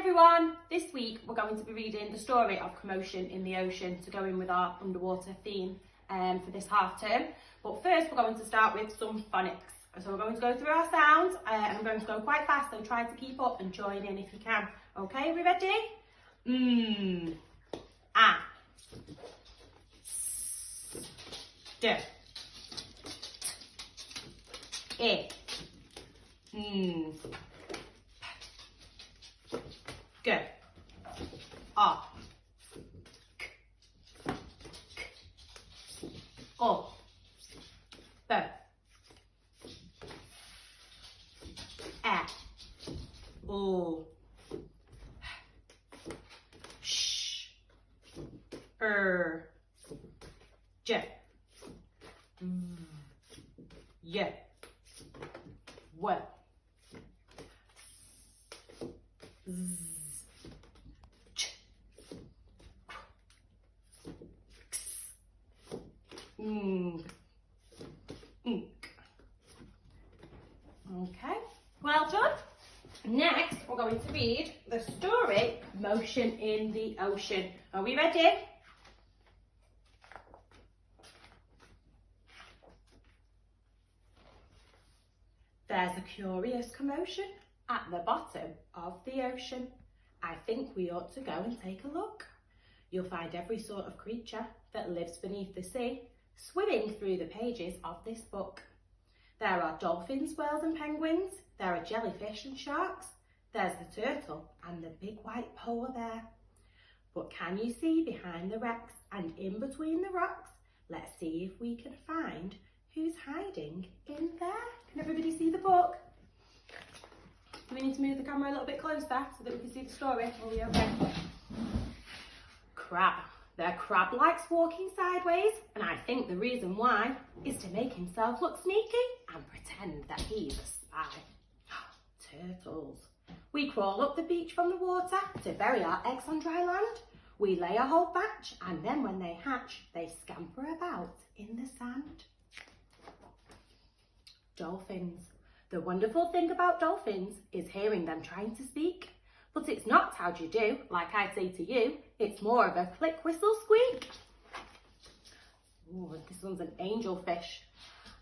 everyone! This week we're going to be reading the story of Commotion in the Ocean to go in with our underwater theme for this half term. But first we're going to start with some phonics. So we're going to go through our sounds and I'm going to go quite fast, so try to keep up and join in if you can. Okay, we ready? Ah. D. I. G. A. K. O. B. E. O. Sh. J. Y. W. Z. Ch. X. Ng. Ink. Okay, well done. Next, we're going to read the story Commotion in the Ocean. Are we ready? There's a curious commotion at the bottom of the ocean. I think we ought to go and take a look. You'll find every sort of creature that lives beneath the sea swimming through the pages of this book. There are dolphins, whales and penguins. There are jellyfish and sharks. There's the turtle and the big white polar bear. But can you see behind the wrecks and in between the rocks? Let's see if we can find who's hiding in there. Can everybody see the book? Do we need to move the camera a little bit closer so that we can see the story? Are we okay? Crab. The crab likes walking sideways, and I think the reason why is to make himself look sneaky and pretend that he's a spy. Turtles. We crawl up the beach from the water to bury our eggs on dry land. We lay a whole batch, and then when they hatch, they scamper about in the sand. Dolphins. The wonderful thing about dolphins is hearing them trying to speak. But it's not how do you do, like I'd say to you. It's more of a click, whistle, squeak. Ooh, this one's an angelfish.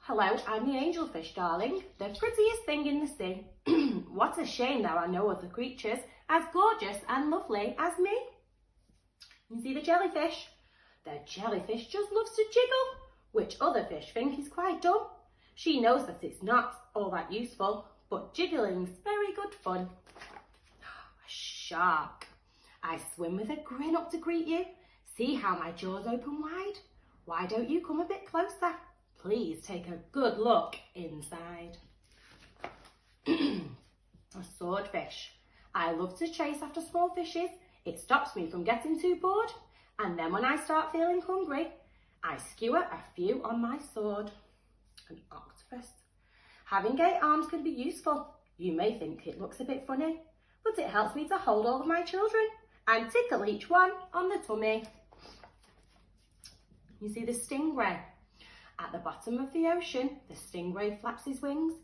Hello, I'm the angelfish, darling, the prettiest thing in the sea. What a shame there are no other creatures as gorgeous and lovely as me. You see the jellyfish? The jellyfish just loves to jiggle, which other fish think is quite dumb. She knows that it's not all that useful, but jiggling's very good fun. A shark. I swim with a grin up to greet you. See how my jaws open wide? Why don't you come a bit closer? Please take a good look inside. A swordfish. I love to chase after small fishes. It stops me from getting too bored. And then when I start feeling hungry, I skewer a few on my sword. An octopus. Having 8 arms can be useful. You may think it looks a bit funny, but it helps me to hold all of my children and tickle each one on the tummy. You see the stingray? At the bottom of the ocean, the stingray flaps his wings,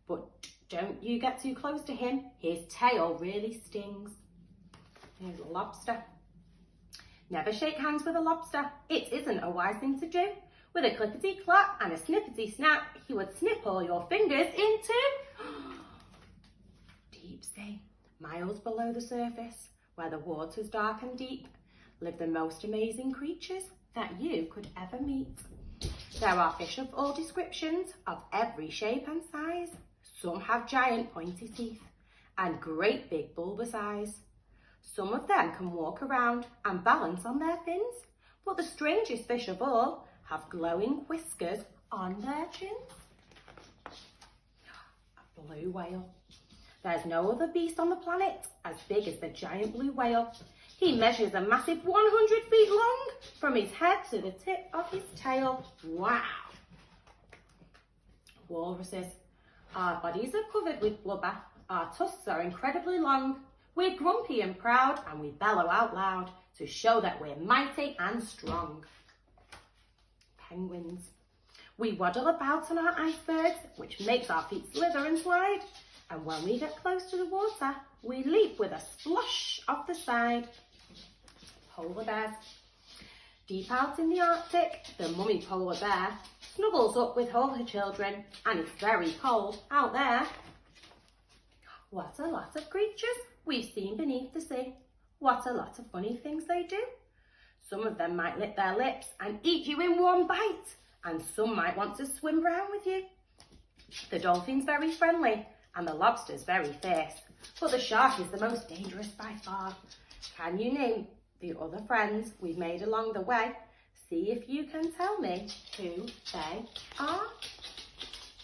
but don't you get too close to him. His tail really stings. Here's a lobster. Never shake hands with a lobster. It isn't a wise thing to do. With a clippity-clap and a snippety-snap, he would snip all your fingers in two. Deep sea, miles below the surface, where the water's dark and deep, live the most amazing creatures that you could ever meet. There are fish of all descriptions, of every shape and size. Some have giant pointy teeth and great big bulbous eyes. Some of them can walk around and balance on their fins, but the strangest fish of all have glowing whiskers on their chins. A blue whale. There's no other beast on the planet as big as the giant blue whale. He measures a massive 100 feet long from his head to the tip of his tail. Wow! Walruses. Our bodies are covered with blubber. Our tusks are incredibly long. We're grumpy and proud, and we bellow out loud to show that we're mighty and strong. Penguins. We waddle about on our icebergs, which makes our feet slither and slide. And when we get close to the water, we leap with a splosh off the side. Polar bears. Deep out in the Arctic, the mummy polar bear snuggles up with all her children, and it's very cold out there. What a lot of creatures we've seen beneath the sea. What a lot of funny things they do. Some of them might lick their lips and eat you in one bite, and some might want to swim round with you. The dolphin's very friendly, and the lobster's very fierce, but the shark is the most dangerous by far. Can you name the other friends we've made along the way? See if you can tell me who they are.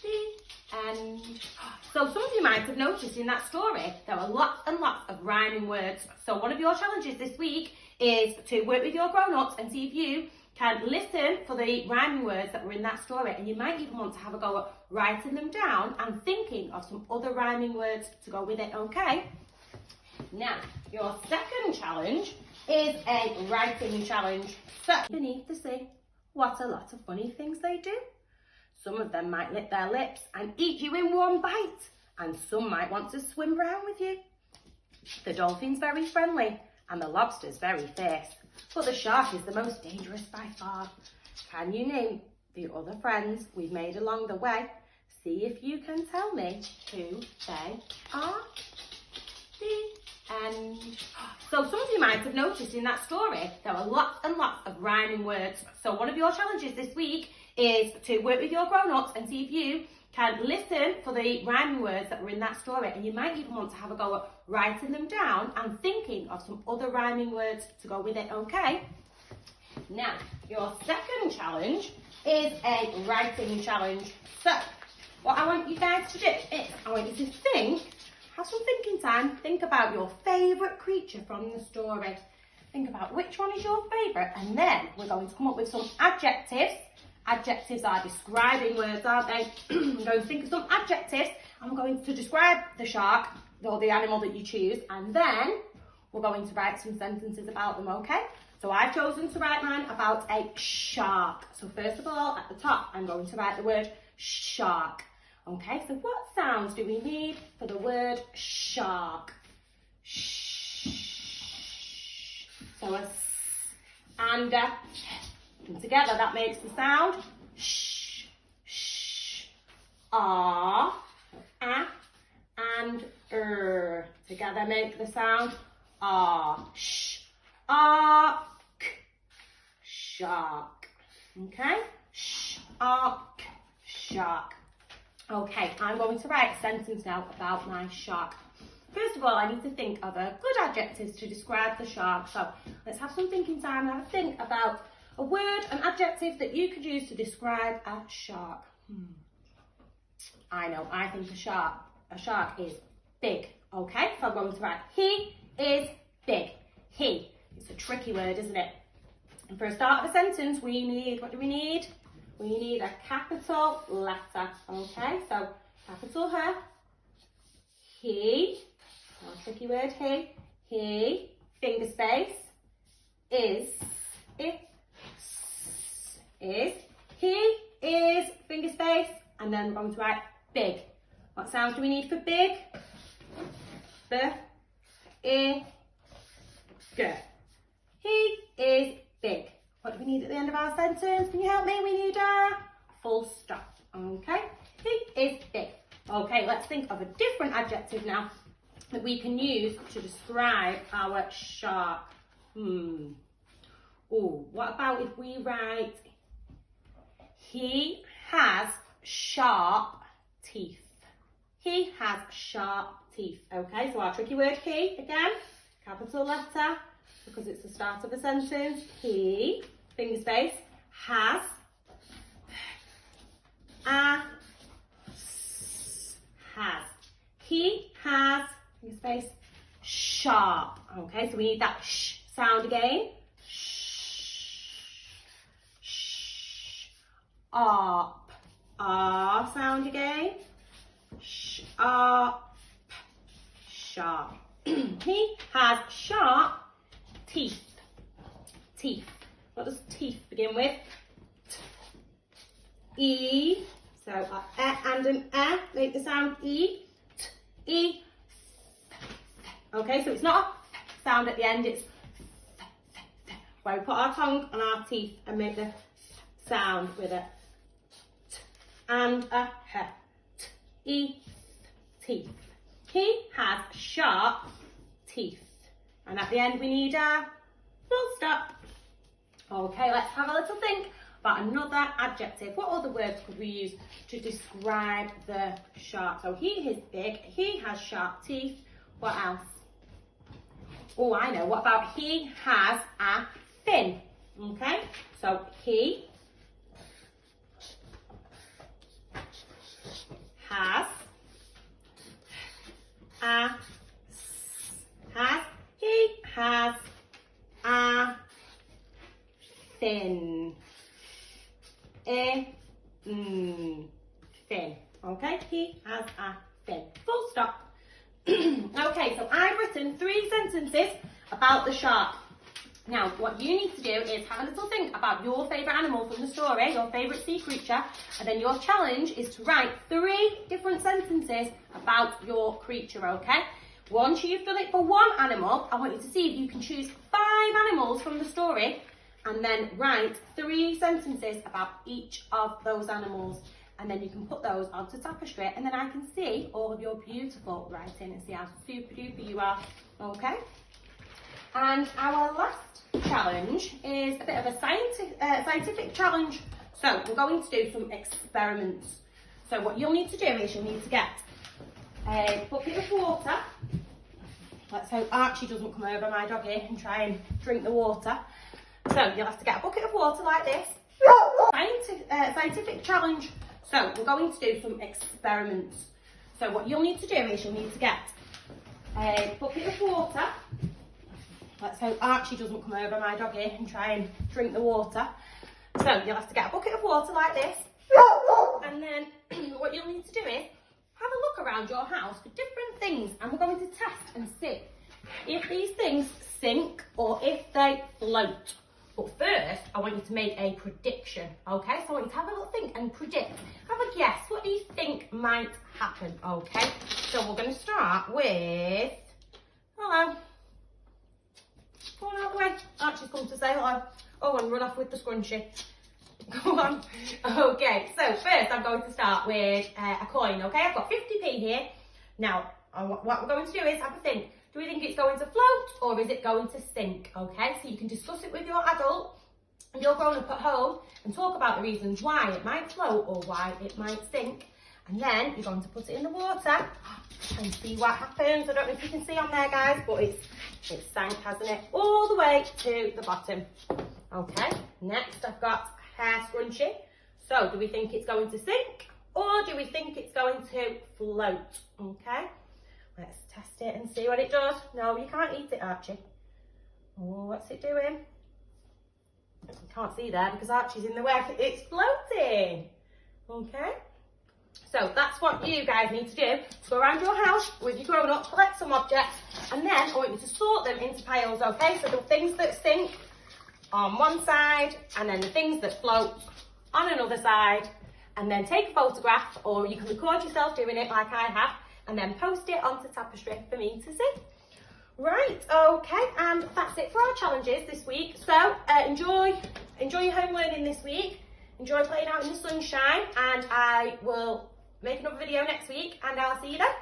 The end. So some of you might have noticed in that story there were lots and lots of rhyming words. So one of your challenges this week is to work with your grown-ups and see if you can listen for the rhyming words that were in that story, and you might even want to have a go at writing them down and thinking of some other rhyming words to go with it, okay? Now, your second challenge is a writing challenge. So, beneath the sea, what a lot of funny things they do. Some of them might lick their lips and eat you in one bite, and some might want to swim round with you. The dolphin's very friendly, and the lobster's very fierce, but the shark is the most dangerous by far. Can you name the other friends we've made along the way? See if you can tell me who they are. The end. So some of you might have noticed in that story there were lots and lots of rhyming words. So one of your challenges this week is to work with your grown-ups and see if you can listen for the rhyming words that were in that story, and you might even want to have a go at writing them down and thinking of some other rhyming words to go with it, okay? Now, your second challenge is a writing challenge. So, what I want you guys to do is, I want you to have some thinking time, think about your favourite creature from the story. Think about which one is your favourite, and then we're going to come up with some adjectives. Adjectives are describing words, aren't they? I'm going to think of some adjectives, and we're going to describe the shark, or the animal that you choose, and then we're going to write some sentences about them, okay? So I've chosen to write mine about a shark. So first of all, at the top, I'm going to write the word shark. Okay, so what sounds do we need for the word shark? Shh. So a s and a and together that makes the sound sh, sh, ah, a, and together make the sound ah, sh, ah, k, shark. Okay, shark, shark. Okay, I'm going to write a sentence now about my shark. First of all, I need to think of a good adjectives to describe the shark. So let's have some thinking time and have a think about a word, an adjective that you could use to describe a shark. I know, I think a shark is big. Okay, so I'm going to write, he is big. He. It's a tricky word, isn't it? And for a start of a sentence, we need, what do we need? We need a capital letter. Okay, so capital H. He. A tricky word, he. Finger space. Is. He is, finger space, and then we're going to write big. What sounds do we need for big? B, I, G. He is big. What do we need at the end of our sentence? Can you help me? We need a full stop. Okay, he is big. Okay, let's think of a different adjective now that we can use to describe our shark. Oh, what about if we write, he has sharp teeth. He has sharp teeth. Okay, so our tricky word he, again, capital letter, because it's the start of a sentence. He, finger space, has, he has, finger space, sharp. Okay, so we need that sh sound again. Sharp. R sound again. Sharp. Sharp. He has sharp teeth. Teeth. What does teeth begin with? T. E. So our e and an e make the sound E. T. E. Okay, so it's not a sound at the end, it's where we put our tongue on our teeth and make the sound with a t and a h. T, E, teeth. He has sharp teeth. And at the end we need a full stop. Okay, let's have a little think about another adjective. What other words could we use to describe the sharp? So he is big, he has sharp teeth. What else? Oh, I know. What about he has a fin? Okay, so he has a he has a fin. Fin. Okay, he has a fin. Full stop. Okay, so I've written 3 sentences about the shark. Now, what you need to do is have a little think about your favourite animal from the story, your favourite sea creature, and then your challenge is to write 3 different sentences about your creature, okay? Once you've done it for one animal, I want you to see if you can choose 5 animals from the story and then write 3 sentences about each of those animals. And then you can put those onto tapestry and then I can see all of your beautiful writing and see how super duper you are, okay? And our last challenge is a bit of a scientific challenge. So we're going to do some experiments. So what you'll need to do is you'll need to get a bucket of water. Let's hope Archie doesn't come over, my doggy, and try and drink the water. So you'll have to get a bucket of water like this. Scientific challenge. So we're going to do some experiments. So what you'll need to do is you'll need to get a bucket of water. Let's hope Archie doesn't come over, my doggy, and try and drink the water. So you'll have to get a bucket of water like this. And then what you'll need to do is have a look around your house for different things. And we're going to test and see if these things sink or if they float. But first, I want you to make a prediction, okay? So I want you to have a little think and predict. Have a guess. What do you think might happen, okay? So we're going to start with... Hello. Go on out the way. Archie's come to say hello. Oh, and run off with the scrunchie. Go on. Okay, so first I'm going to start with a coin, okay? I've got 50p here. Now, what we're going to do is have a think. Do we think it's going to float or is it going to sink? Okay, so you can discuss it with your adult and your grown-up at home and talk about the reasons why it might float or why it might sink. And then you're going to put it in the water and see what happens. I don't know if you can see on there, guys, but it's sank, hasn't it? All the way to the bottom. Okay, next I've got a hair scrunchie. So do we think it's going to sink or do we think it's going to float? Okay. Let's test it and see what it does. No, you can't eat it, Archie. Oh, what's it doing? You can't see there because Archie's in the way. It's floating. Okay. So that's what you guys need to do. So go around your house with your grown-up, collect some objects, and then I want you to sort them into piles, okay? So the things that sink on one side, and then the things that float on another side, and then take a photograph, or you can record yourself doing it like I have, and then post it onto tapestry for me to see. Right, okay, and that's it for our challenges this week. So enjoy your home learning this week. Enjoy playing out in the sunshine, and I will make another video next week, and I'll see you then.